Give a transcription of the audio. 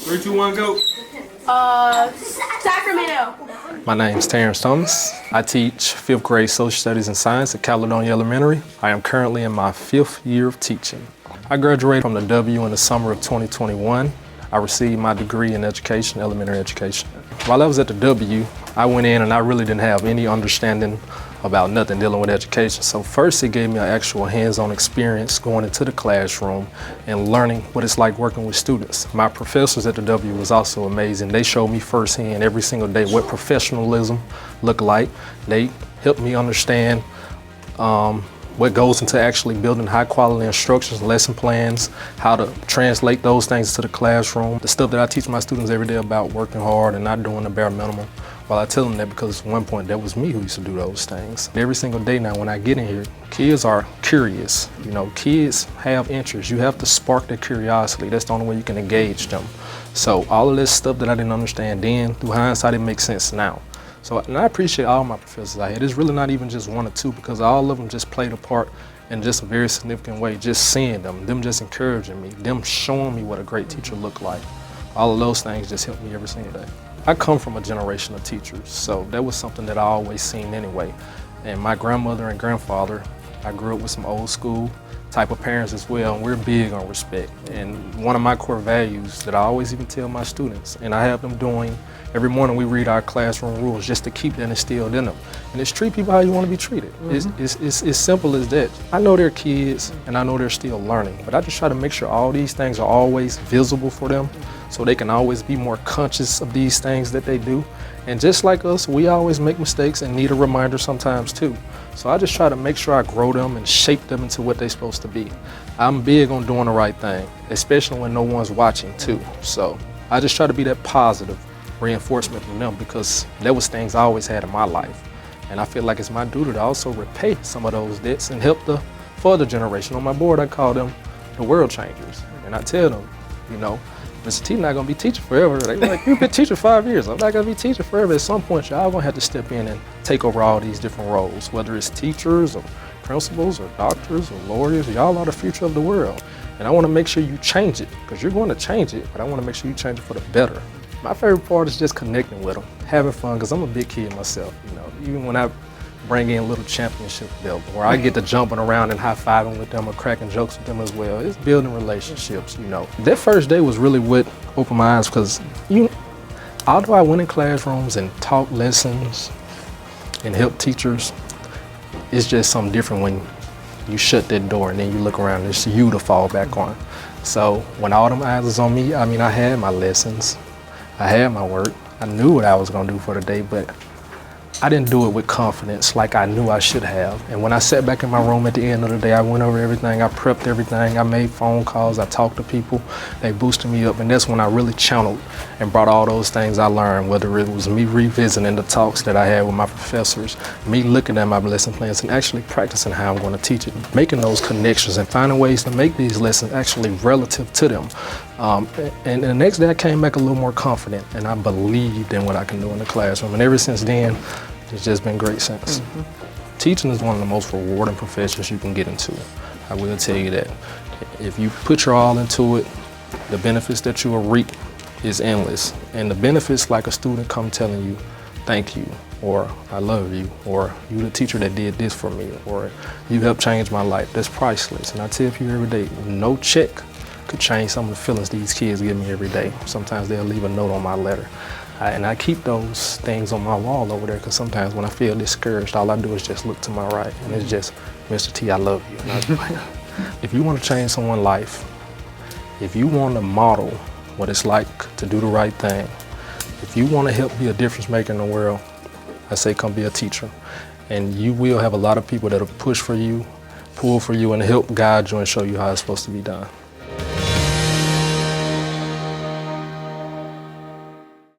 3, 2, 1, go. Sacramento. My name is Terance Thomas. I teach 5th grade social studies and science at Caledonia Elementary. I am currently in my 5th year of teaching. I graduated from the W in the summer of 2021. I received my degree in education, elementary education. While I was at the W, I went in and I really didn't have any understanding about nothing dealing with education. So first it gave me an actual hands-on experience going into the classroom and learning what it's like working with students. My professors at the W was also amazing. They showed me firsthand every single day what professionalism looked like. They helped me understand what goes into actually building high quality instructions, lesson plans, how to translate those things to the classroom. The stuff that I teach my students every day about working hard and not doing the bare minimum. Well, I tell them that because at one point that was me who used to do those things. Every single day now when I get in here, kids are curious. You know, kids have interests. You have to spark their curiosity. That's the only way you can engage them. So all of this stuff that I didn't understand then, through hindsight, it makes sense now. So, and I appreciate all my professors I had. It's really not even just 1 or 2 because all of them just played a part in just a very significant way. Just seeing them just encouraging me, them showing me what a great teacher looked like. All of those things just help me every single day. I come from a generation of teachers, so that was something that I always seen anyway. And my grandmother and grandfather, I grew up with some old school type of parents as well, and we're big on respect. And one of my core values that I always even tell my students, and I have them doing, every morning we read our classroom rules just to keep that instilled in them. And it's treat people how you want to be treated. It's as simple as that. I know they're kids and I know they're still learning, but I just try to make sure all these things are always visible for them so they can always be more conscious of these things that they do. And just like us, we always make mistakes and need a reminder sometimes too. So I just try to make sure I grow them and shape them into what they're supposed to be. I'm big on doing the right thing, especially when no one's watching too. So I just try to be that positive reinforcement from them because that was things I always had in my life. And I feel like it's my duty to also repay some of those debts and help the further generation. On my board, I call them the world changers. And I tell them, you know, Mr. T not gonna be teaching forever. They like, you've been teaching 5 years. I'm not gonna be teaching forever. At some point, y'all gonna have to step in and take over all these different roles, whether it's teachers or principals or doctors or lawyers. Y'all are the future of the world. And I wanna make sure you change it, because you're gonna change it, but I wanna make sure you change it for the better. My favorite part is just connecting with them, having fun, because I'm a big kid myself. You know, even when I bring in little championship building, where I get to jumping around and high-fiving with them or cracking jokes with them as well. It's building relationships, you know. That first day was really what opened my eyes, because although I went in classrooms and taught lessons and helped teachers, it's just something different when you shut that door and then you look around and it's you to fall back on. So when all them eyes was on me, I mean, I had my lessons, I had my work, I knew what I was gonna do for the day, but I didn't do it with confidence like I knew I should have. And when I sat back in my room at the end of the day, I went over everything, I prepped everything, I made phone calls, I talked to people, they boosted me up, and that's when I really channeled and brought all those things I learned, whether it was me revisiting the talks that I had with my professors, me looking at my lesson plans and actually practicing how I'm gonna teach it, making those connections and finding ways to make these lessons actually relative to them. And the next day I came back a little more confident and I believed in what I can do in the classroom. And ever since then, it's just been great since. Teaching is one of the most rewarding professions you can get into. I will tell you that. If you put your all into it, the benefits that you will reap is endless. And the benefits, like a student come telling you, thank you, or I love you, or you the teacher that did this for me, or you helped change my life, that's priceless. And I tell you every day, no check could change some of the feelings these kids give me every day. Sometimes they'll leave a note on my letter. And I keep those things on my wall over there because sometimes when I feel discouraged, all I do is just look to my right and it's just, Mr. T, I love you. And I was like, if you want to change someone's life, if you want to model what it's like to do the right thing, if you want to help be a difference maker in the world, I say come be a teacher. And you will have a lot of people that'll push for you, pull for you, and help guide you and show you how it's supposed to be done.